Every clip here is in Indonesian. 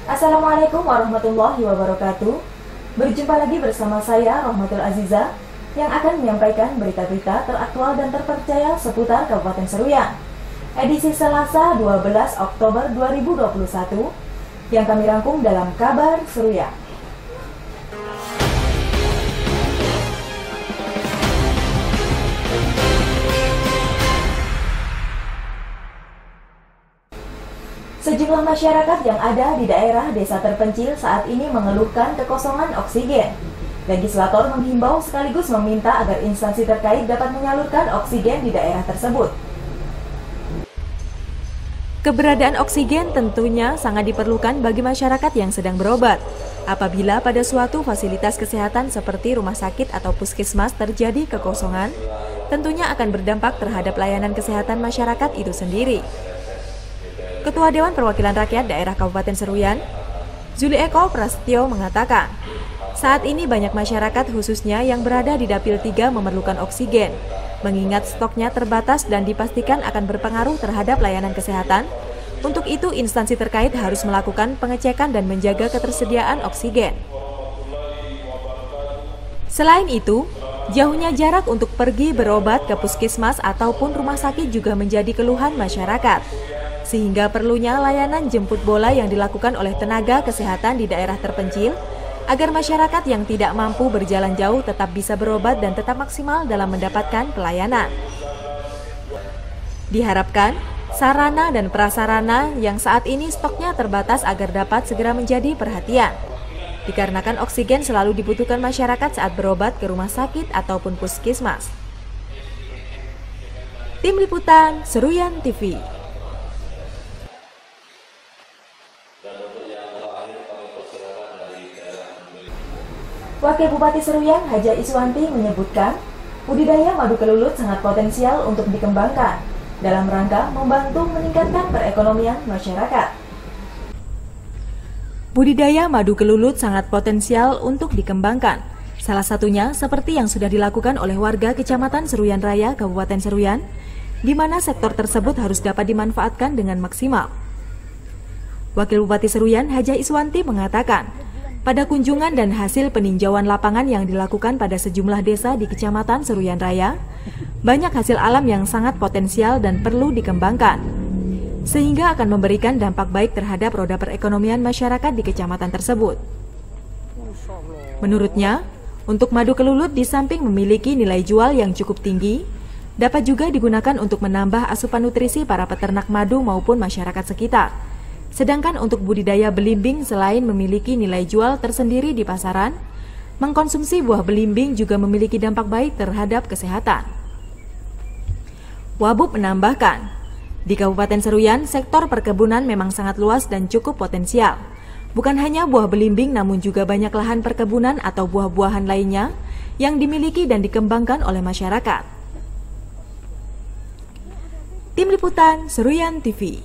Assalamualaikum warahmatullahi wabarakatuh. Berjumpa lagi bersama saya Rahmatul Aziza yang akan menyampaikan berita-berita teraktual dan terpercaya seputar Kabupaten Seruyan. Edisi Selasa 12 Oktober 2021 yang kami rangkum dalam Kabar Seruyan. Sejumlah masyarakat yang ada di daerah desa terpencil saat ini mengeluhkan kekosongan oksigen. Legislator menghimbau sekaligus meminta agar instansi terkait dapat menyalurkan oksigen di daerah tersebut. Keberadaan oksigen tentunya sangat diperlukan bagi masyarakat yang sedang berobat. Apabila pada suatu fasilitas kesehatan seperti rumah sakit atau puskesmas terjadi kekosongan, tentunya akan berdampak terhadap layanan kesehatan masyarakat itu sendiri. Ketua Dewan Perwakilan Rakyat Daerah Kabupaten Seruyan, Zuli Eko Prasetyo mengatakan, saat ini banyak masyarakat khususnya yang berada di Dapil 3 memerlukan oksigen, mengingat stoknya terbatas dan dipastikan akan berpengaruh terhadap layanan kesehatan. Untuk itu, instansi terkait harus melakukan pengecekan dan menjaga ketersediaan oksigen. Selain itu, jauhnya jarak untuk pergi berobat ke puskesmas ataupun rumah sakit juga menjadi keluhan masyarakat. Sehingga perlunya layanan jemput bola yang dilakukan oleh tenaga kesehatan di daerah terpencil agar masyarakat yang tidak mampu berjalan jauh tetap bisa berobat dan tetap maksimal dalam mendapatkan pelayanan. Diharapkan, sarana dan prasarana yang saat ini stoknya terbatas agar dapat segera menjadi perhatian. Dikarenakan oksigen selalu dibutuhkan masyarakat saat berobat ke rumah sakit ataupun puskesmas. Tim Liputan Seruyan TV. Wakil Bupati Seruyan Haja Iswanti menyebutkan, budidaya madu kelulut sangat potensial untuk dikembangkan dalam rangka membantu meningkatkan perekonomian masyarakat. Budidaya madu kelulut sangat potensial untuk dikembangkan. Salah satunya seperti yang sudah dilakukan oleh warga Kecamatan Seruyan Raya, Kabupaten Seruyan, di mana sektor tersebut harus dapat dimanfaatkan dengan maksimal. Wakil Bupati Seruyan Haja Iswanti mengatakan, pada kunjungan dan hasil peninjauan lapangan yang dilakukan pada sejumlah desa di Kecamatan Seruyan Raya, banyak hasil alam yang sangat potensial dan perlu dikembangkan, sehingga akan memberikan dampak baik terhadap roda perekonomian masyarakat di kecamatan tersebut. Menurutnya, untuk madu kelulut di samping memiliki nilai jual yang cukup tinggi, dapat juga digunakan untuk menambah asupan nutrisi para peternak madu maupun masyarakat sekitar. Sedangkan untuk budidaya belimbing selain memiliki nilai jual tersendiri di pasaran, mengkonsumsi buah belimbing juga memiliki dampak baik terhadap kesehatan. Wabub menambahkan, di Kabupaten Seruyan, sektor perkebunan memang sangat luas dan cukup potensial. Bukan hanya buah belimbing, namun juga banyak lahan perkebunan atau buah-buahan lainnya yang dimiliki dan dikembangkan oleh masyarakat. Tim Liputan Seruyan TV.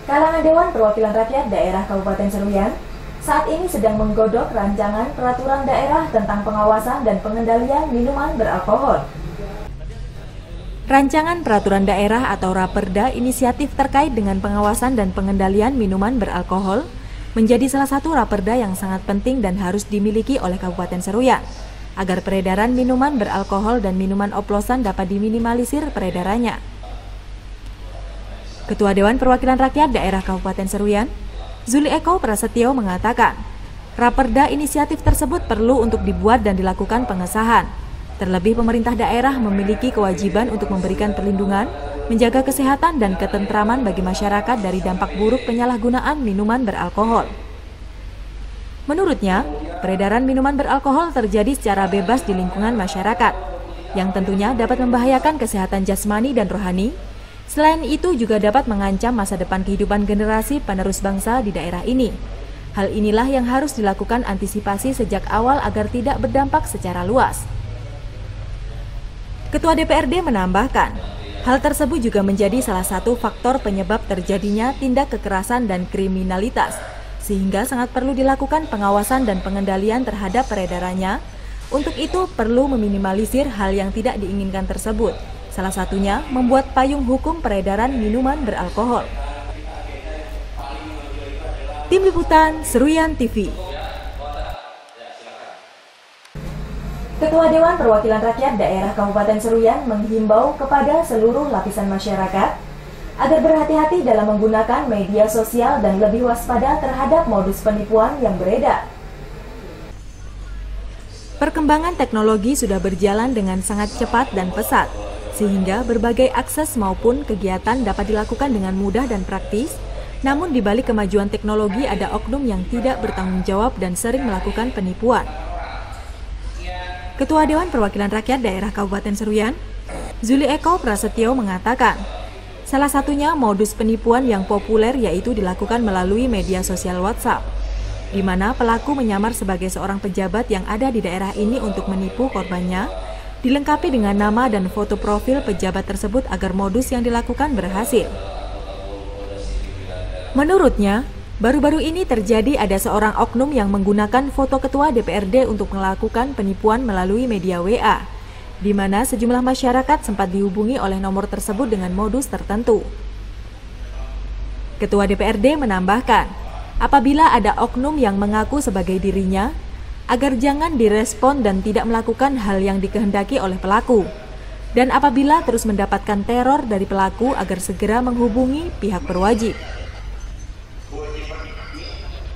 Kalangan Dewan Perwakilan Rakyat Daerah Kabupaten Seruyan saat ini sedang menggodok rancangan peraturan daerah tentang pengawasan dan pengendalian minuman beralkohol. Rancangan peraturan daerah atau Raperda inisiatif terkait dengan pengawasan dan pengendalian minuman beralkohol menjadi salah satu Raperda yang sangat penting dan harus dimiliki oleh Kabupaten Seruyan agar peredaran minuman beralkohol dan minuman oplosan dapat diminimalisir peredarannya. Ketua Dewan Perwakilan Rakyat Daerah Kabupaten Seruyan, Zuli Eko Prasetyo mengatakan, Raperda inisiatif tersebut perlu untuk dibuat dan dilakukan pengesahan. Terlebih pemerintah daerah memiliki kewajiban untuk memberikan perlindungan, menjaga kesehatan dan ketentraman bagi masyarakat dari dampak buruk penyalahgunaan minuman beralkohol. Menurutnya, peredaran minuman beralkohol terjadi secara bebas di lingkungan masyarakat, yang tentunya dapat membahayakan kesehatan jasmani dan rohani. Selain itu juga dapat mengancam masa depan kehidupan generasi penerus bangsa di daerah ini. Hal inilah yang harus dilakukan antisipasi sejak awal agar tidak berdampak secara luas. Ketua DPRD menambahkan, hal tersebut juga menjadi salah satu faktor penyebab terjadinya tindak kekerasan dan kriminalitas, sehingga sangat perlu dilakukan pengawasan dan pengendalian terhadap peredarannya. Untuk itu perlu meminimalisir hal yang tidak diinginkan tersebut. Salah satunya membuat payung hukum peredaran minuman beralkohol. Tim Liputan Seruyan TV. Ketua Dewan Perwakilan Rakyat Daerah Kabupaten Seruyan menghimbau kepada seluruh lapisan masyarakat agar berhati-hati dalam menggunakan media sosial dan lebih waspada terhadap modus penipuan yang beredar. Perkembangan teknologi sudah berjalan dengan sangat cepat dan pesat, sehingga berbagai akses maupun kegiatan dapat dilakukan dengan mudah dan praktis. Namun di balik kemajuan teknologi ada oknum yang tidak bertanggung jawab dan sering melakukan penipuan. Ketua Dewan Perwakilan Rakyat Daerah Kabupaten Seruyan, Zuli Eko Prasetyo mengatakan, salah satunya modus penipuan yang populer yaitu dilakukan melalui media sosial WhatsApp, di mana pelaku menyamar sebagai seorang pejabat yang ada di daerah ini untuk menipu korbannya, dilengkapi dengan nama dan foto profil pejabat tersebut agar modus yang dilakukan berhasil. Menurutnya, baru-baru ini terjadi ada seorang oknum yang menggunakan foto ketua DPRD untuk melakukan penipuan melalui media WA, di mana sejumlah masyarakat sempat dihubungi oleh nomor tersebut dengan modus tertentu. Ketua DPRD menambahkan, apabila ada oknum yang mengaku sebagai dirinya, agar jangan direspon dan tidak melakukan hal yang dikehendaki oleh pelaku. Dan apabila terus mendapatkan teror dari pelaku agar segera menghubungi pihak berwajib.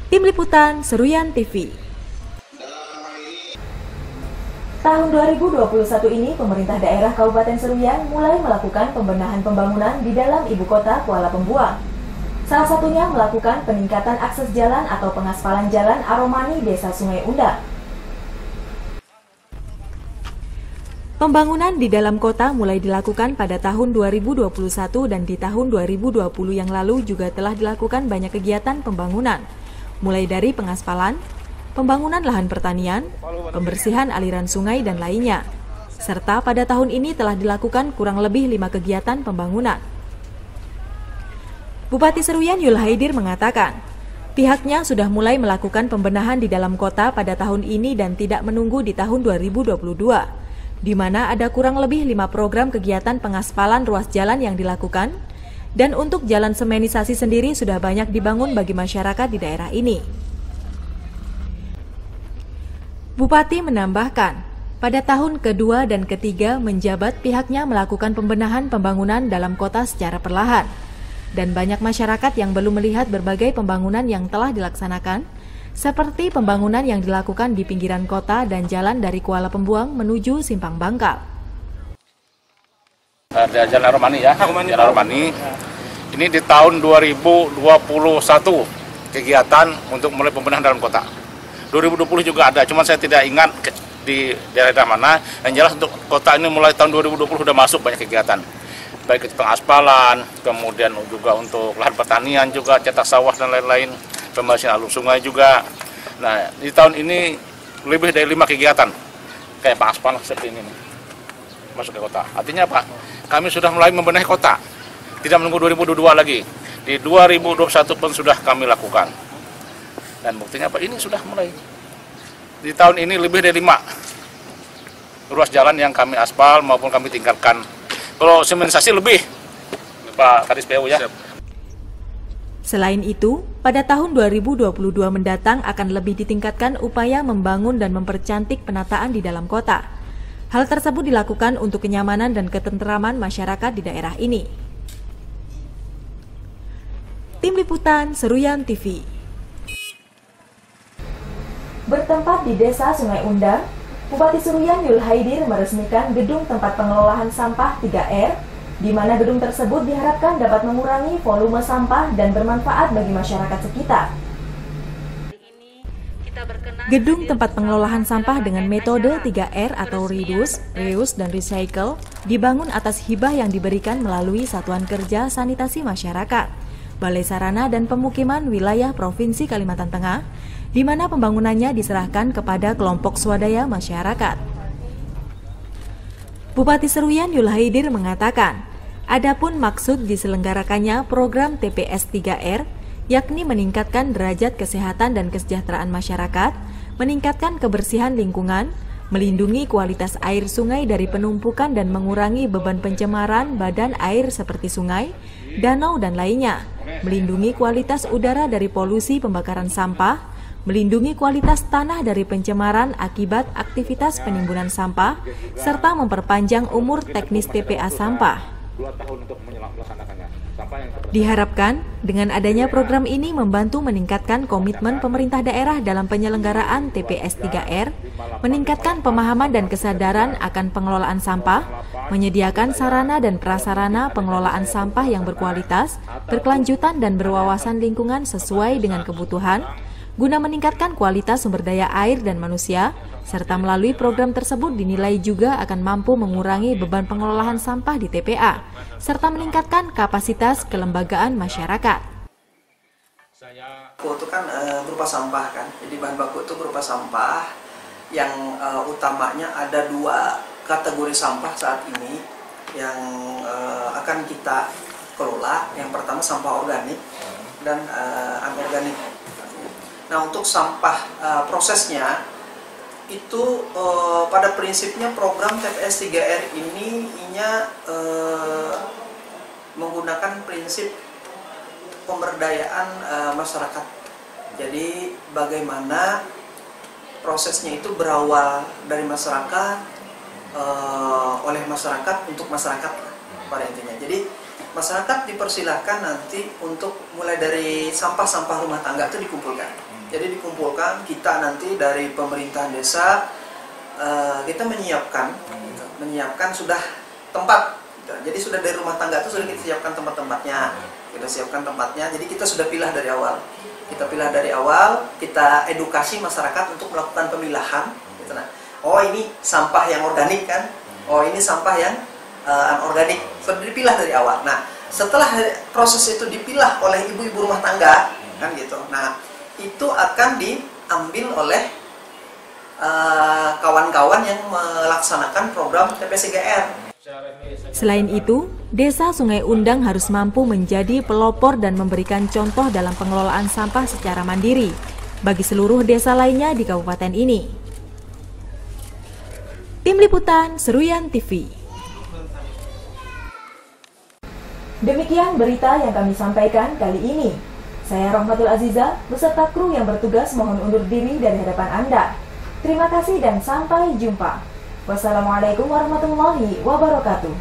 Tim Liputan Seruyan TV. Tahun 2021 ini, pemerintah daerah Kabupaten Seruyan mulai melakukan pembenahan pembangunan di dalam ibu kota Kuala Pembuang. Salah satunya melakukan peningkatan akses jalan atau pengaspalan jalan Aromani Desa Sungai Undang. Pembangunan di dalam kota mulai dilakukan pada tahun 2021 dan di tahun 2020 yang lalu juga telah dilakukan banyak kegiatan pembangunan. Mulai dari pengaspalan, pembangunan lahan pertanian, pembersihan aliran sungai, dan lainnya. Serta pada tahun ini telah dilakukan kurang lebih 5 kegiatan pembangunan. Bupati Seruyan Yul Haidir mengatakan, pihaknya sudah mulai melakukan pembenahan di dalam kota pada tahun ini dan tidak menunggu di tahun 2022, di mana ada kurang lebih 5 program kegiatan pengaspalan ruas jalan yang dilakukan. Dan untuk jalan semenisasi sendiri sudah banyak dibangun bagi masyarakat di daerah ini. Bupati menambahkan, pada tahun kedua dan ketiga menjabat pihaknya melakukan pembenahan pembangunan dalam kota secara perlahan. Dan banyak masyarakat yang belum melihat berbagai pembangunan yang telah dilaksanakan, seperti pembangunan yang dilakukan di pinggiran kota dan jalan dari Kuala Pembuang menuju Simpang Bangkal. Ada Jalan Aromani ya, Jalan Aromani. Ini di tahun 2021 kegiatan untuk mulai pembenahan dalam kota. 2020 juga ada, cuma saya tidak ingat di daerah mana. Yang jelas untuk kota ini mulai tahun 2020 sudah masuk banyak kegiatan. Baik pengaspalan, kemudian juga untuk lahan pertanian juga, cetak sawah dan lain-lain, pembersihan alur sungai juga. Nah, di tahun ini lebih dari 5 kegiatan kayak pengaspalan seperti ini masuk ke kota. Artinya apa? Kami sudah mulai membenahi kota. Tidak menunggu 2022 lagi. Di 2021 pun sudah kami lakukan. Dan buktinya apa? Ini sudah mulai. Di tahun ini lebih dari 5 ruas jalan yang kami aspal maupun kami tingkatkan. Kalau semenisasi lebih, Pak Kadis PU ya. Selain itu, pada tahun 2022 mendatang akan lebih ditingkatkan upaya membangun dan mempercantik penataan di dalam kota. Hal tersebut dilakukan untuk kenyamanan dan ketentraman masyarakat di daerah ini. Tim Liputan Seruyan TV. Bertempat di Desa Sungai Undang, Bupati Seruyan Yul Haidir meresmikan gedung tempat pengelolaan sampah 3R, di mana gedung tersebut diharapkan dapat mengurangi volume sampah dan bermanfaat bagi masyarakat sekitar. Gedung tempat pengelolaan sampah dengan metode 3R atau Reduce, Reuse, dan Recycle dibangun atas hibah yang diberikan melalui Satuan Kerja Sanitasi Masyarakat, Balai Sarana dan Pemukiman Wilayah Provinsi Kalimantan Tengah, di mana pembangunannya diserahkan kepada kelompok swadaya masyarakat. Bupati Seruyan Yul Haidir mengatakan, adapun maksud diselenggarakannya program TPS 3R, yakni meningkatkan derajat kesehatan dan kesejahteraan masyarakat, meningkatkan kebersihan lingkungan, melindungi kualitas air sungai dari penumpukan dan mengurangi beban pencemaran badan air seperti sungai, danau, dan lainnya, melindungi kualitas udara dari polusi pembakaran sampah, melindungi kualitas tanah dari pencemaran akibat aktivitas penimbunan sampah, serta memperpanjang umur teknis TPA sampah. Diharapkan dengan adanya program ini membantu meningkatkan komitmen pemerintah daerah dalam penyelenggaraan TPS 3R, meningkatkan pemahaman dan kesadaran akan pengelolaan sampah, menyediakan sarana dan prasarana pengelolaan sampah yang berkualitas, berkelanjutan dan berwawasan lingkungan sesuai dengan kebutuhan, guna meningkatkan kualitas sumber daya air dan manusia, serta melalui program tersebut dinilai juga akan mampu mengurangi beban pengelolaan sampah di TPA, serta meningkatkan kapasitas kelembagaan masyarakat. Baku itu kan berupa sampah kan, jadi bahan baku itu berupa sampah yang utamanya ada 2 kategori sampah saat ini yang akan kita kelola. Yang pertama sampah organik dan anorganik. Nah, untuk sampah prosesnya itu pada prinsipnya program TPS 3R ini menggunakan prinsip pemberdayaan masyarakat. Jadi bagaimana prosesnya itu berawal dari masyarakat, oleh masyarakat untuk masyarakat pada intinya. Jadi masyarakat dipersilahkan nanti untuk mulai dari sampah-sampah rumah tangga itu dikumpulkan. Jadi dikumpulkan, kita nanti dari pemerintahan desa kita menyiapkan sudah tempat. Jadi sudah dari rumah tangga itu sudah kita siapkan tempat-tempatnya. Kita siapkan tempatnya. Jadi kita sudah pilah dari awal. Kita edukasi masyarakat untuk melakukan pemilahan. Gitu. Nah, oh ini sampah yang organik kan? Oh ini sampah yang anorganik. Sudah dipilah dari awal. Nah, setelah proses itu dipilah oleh ibu-ibu rumah tangga, kan gitu. Nah, itu akan diambil oleh kawan-kawan yang melaksanakan program TPS 3R. Selain itu, Desa Sungai Undang harus mampu menjadi pelopor dan memberikan contoh dalam pengelolaan sampah secara mandiri bagi seluruh desa lainnya di kabupaten ini. Tim Liputan Seruyan TV. Demikian berita yang kami sampaikan kali ini. Saya Rahmatul Aziza beserta kru yang bertugas mohon undur diri dari hadapan Anda. Terima kasih dan sampai jumpa. Wassalamualaikum warahmatullahi wabarakatuh.